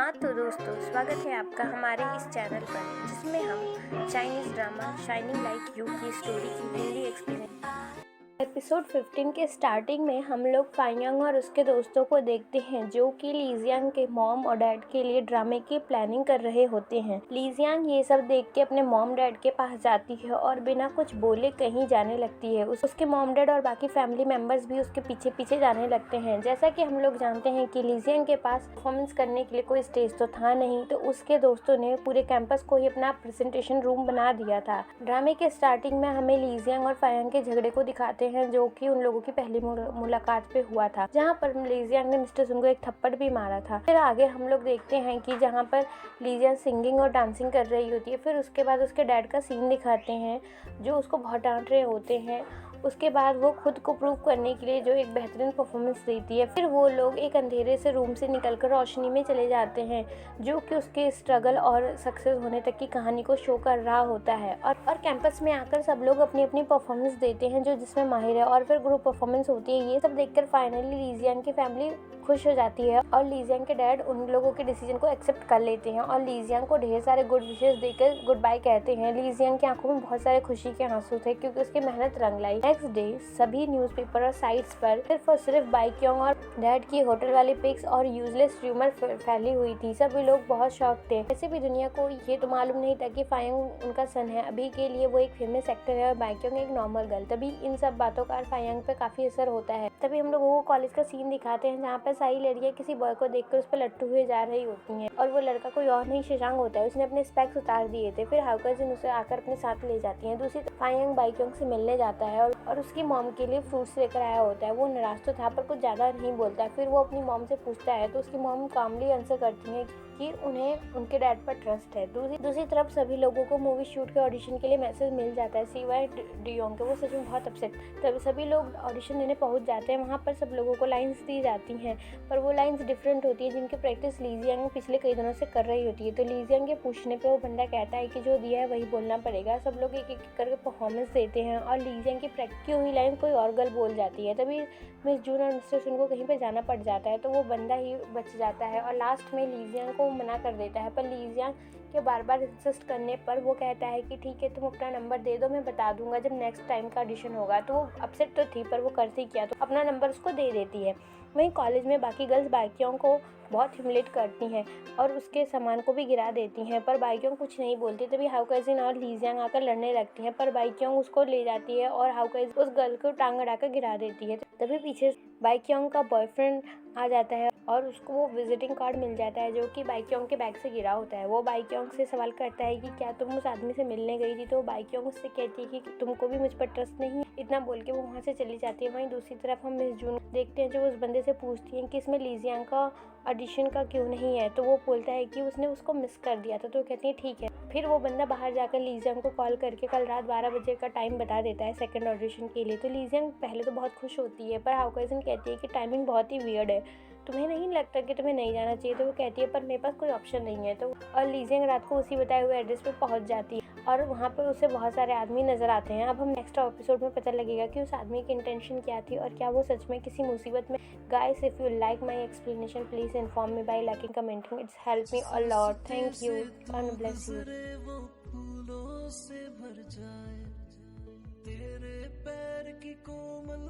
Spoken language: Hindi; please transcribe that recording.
हाँ तो दोस्तों, स्वागत है आपका हमारे इस चैनल पर जिसमें हम Chinese drama shining like you की स्टोरी की हिंदी एक्सपीरियंस। एपिसोड 15 के स्टार्टिंग में हम लोग फाइयांग और उसके दोस्तों को देखते हैं जो कि लीजियांग के मॉम और डैड के लिए ड्रामे की प्लानिंग कर रहे होते हैं। लीजियांग ये सब देख के अपने मॉम डैड के पास जाती है और बिना कुछ बोले कहीं जाने लगती है। उसके मॉम डैड और बाकी फैमिली मेंबर्स भी उसके पीछे पीछे जाने लगते हैं। जैसा कि हम लोग जानते हैं कि लीजियांग के पास परफॉर्मेंस करने के लिए कोई स्टेज तो था नहीं, तो उसके दोस्तों ने पूरे कैंपस को ही अपना प्रेजेंटेशन रूम बना दिया था। ड्रामे के स्टार्टिंग में हमें लीजियांग और फाइयांग के झगड़े को दिखाते हैं जो कि उन लोगों की पहली मुलाकात पे हुआ था, जहाँ पर लीजियांग ने मिस्टर सुन को एक थप्पड़ भी मारा था। फिर आगे हम लोग देखते हैं कि जहाँ पर लीजियांग सिंगिंग और डांसिंग कर रही होती है, फिर उसके बाद उसके डैड का सीन दिखाते हैं जो उसको बहुत डांट रहे होते हैं। उसके बाद वो खुद को प्रूव करने के लिए जो एक बेहतरीन परफॉर्मेंस देती है। फिर वो लोग एक अंधेरे से रूम से निकलकर रोशनी में चले जाते हैं जो कि उसके स्ट्रगल और सक्सेस होने तक की कहानी को शो कर रहा होता है। और कैंपस में आकर सब लोग अपनी अपनी परफॉर्मेंस देते हैं जो जिसमें माहिर है, और फिर ग्रुप परफॉर्मेंस होती है। ये सब देखकर फाइनली लीजियांग की फैमिली खुश हो जाती है और लीजियांग के डैड उन लोगों के डिसीजन को एक्सेप्ट कर लेते हैं और लीजियांग को ढेर सारे गुड विशेस देकर गुड बाय कहते हैं। लीजियांग की आंखों में बहुत सारे खुशी के आंसू थे क्योंकि उसकी मेहनत रंग लाई। नेक्स्ट डे सभी न्यूज़पेपर और साइट्स पर सिर्फ और सिर्फ बाइक्योंग और डैड की होटल वाली पिक्स और यूजलेस र्यूमर फैली हुई थी। सभी लोग बहुत शॉक थे। वैसे भी दुनिया को ये तो मालूम नहीं था कि फाइयांग उनका सन है। अभी के लिए वो एक फेमस एक्टर है और बाइक्योंग एक नॉर्मल गर्ल। तभी इन सब बातों का फाइयांग पे काफी असर होता है। तभी हम लोगों को कॉलेज का सीन दिखाते हैं जहाँ पर सारी लड़कियां किसी बॉय को देखकर उस पर लट्टू हुए जा रही होती हैं, और वो लड़का कोई और नहीं शशांक होता है। उसने अपने स्पेक्स उतार दिए थे। फिर हाउकाजिन उसे आकर अपने साथ ले जाती हैं। दूसरी तरफ फाइयांग बाइक्योंग से मिलने जाता है और उसकी मॉम के लिए फ्रूट्स लेकर आया होता है। वो नाराज तो था पर कुछ ज्यादा नहीं बोलता है। फिर वो अपनी मॉम से पूछता है तो उसकी मॉम कामली आंसर करती है कि उन्हें उनके डैड पर ट्रस्ट है। दूसरी तरफ सभी लोगों को मूवी शूट के ऑडिशन के लिए मैसेज मिल जाता है सिवाय डियोंग के। वो सच में बहुत अपसेट। तब सभी लोग ऑडिशन देने पहुंच जाते हैं। वहाँ पर सब लोगों को लाइंस दी जाती हैं पर वो लाइंस डिफरेंट होती है जिनकी प्रैक्टिस लीजियांग पिछले कई दिनों से कर रही होती है। तो लीजियांग के पूछने पे वो बंदा कहता है कि जो दिया है वही बोलना पड़ेगा। सब लोग एक एक करके परफॉर्मेंस देते हैं और लीजियांग की प्रैक्टिस की हुई लाइन कोई और गर्ल बोल जाती है। तभी मिस जून और मिस्टर सुन को कहीं पे जाना पड़ जाता है तो वो बंदा ही बच जाता है और लास्ट में लीजियांग को मना कर देता है। पर लीजियांग के बार बार इंसिस्ट करने पर वो कहता है कि ठीक है, तुम अपना नंबर दे दो, मैं बता दूंगा जब नेक्स्ट टाइम का ऑडिशन होगा। तो वो अपसेट तो थी पर वो करती क्या, तो अपना नंबर उसको दे देती है। वहीं कॉलेज में बाकी गर्ल्स बाइक्योंग को बहुत ह्यूमिलेट करती हैं और उसके सामान को भी गिरा देती हैं, पर बाइक्योंग कुछ नहीं बोलती। तभी हाउकाजिन और लीजियांग आकर लड़ने लगती हैं पर बाइक्योंग उसको ले जाती है और हाउकाजिन उस गर्ल को टांग अड़ाकर गिरा देती है। तभी पीछे बाइक्योंग का बॉयफ्रेंड आ जाता है और उसको वो विजिटिंग कार्ड मिल जाता है जो कि बाइक्योंग के बैग से गिरा होता है। वो बाइक्योंग से सवाल करता है कि क्या तुम उस आदमी से मिलने गई थी, तो बाइक्योंग उससे कहती है कि तुमको भी मुझ पर ट्रस्ट नहीं है। इतना बोल के वो वहाँ से चली जाती है। वहीं दूसरी तरफ हम मिस जून देखते हैं जो उस बंदे से पूछती हैं कि इसमें लीजियांग का ऑडिशन का क्यों नहीं है, तो वो बोलता है कि उसने उसको मिस कर दिया था। तो कहती है ठीक है। फिर वो बंदा बाहर जाकर लीजियांग को कॉल करके कल रात 12 बजे का टाइम बता देता है सेकंड ऑडिशन के लिए। तो लीजियांग पहले तो बहुत खुश होती है पर हाउकाजिन कहती है कि टाइमिंग बहुत ही वियर्ड है, तुम्हें नहीं लगता कि तुम्हें नहीं जाना चाहिए। तो वो कहती है पर मेरे पास कोई ऑप्शन नहीं है। तो और लीजियांग रात को उसी बताए हुए एड्रेस पे पहुंच जाती है और वहाँ पर उसे बहुत सारे आदमी नजर आते हैं। अब हम नेक्स्ट एपिसोड में पता लगेगा कि उस आदमी की इंटेंशन क्या थी और क्या वो सच में किसी मुसीबत में। Guys, if you like my explanation please inform me bye liking, commenting, it's help me a lot. Thank you, God bless you. तेरे पैर की कोमल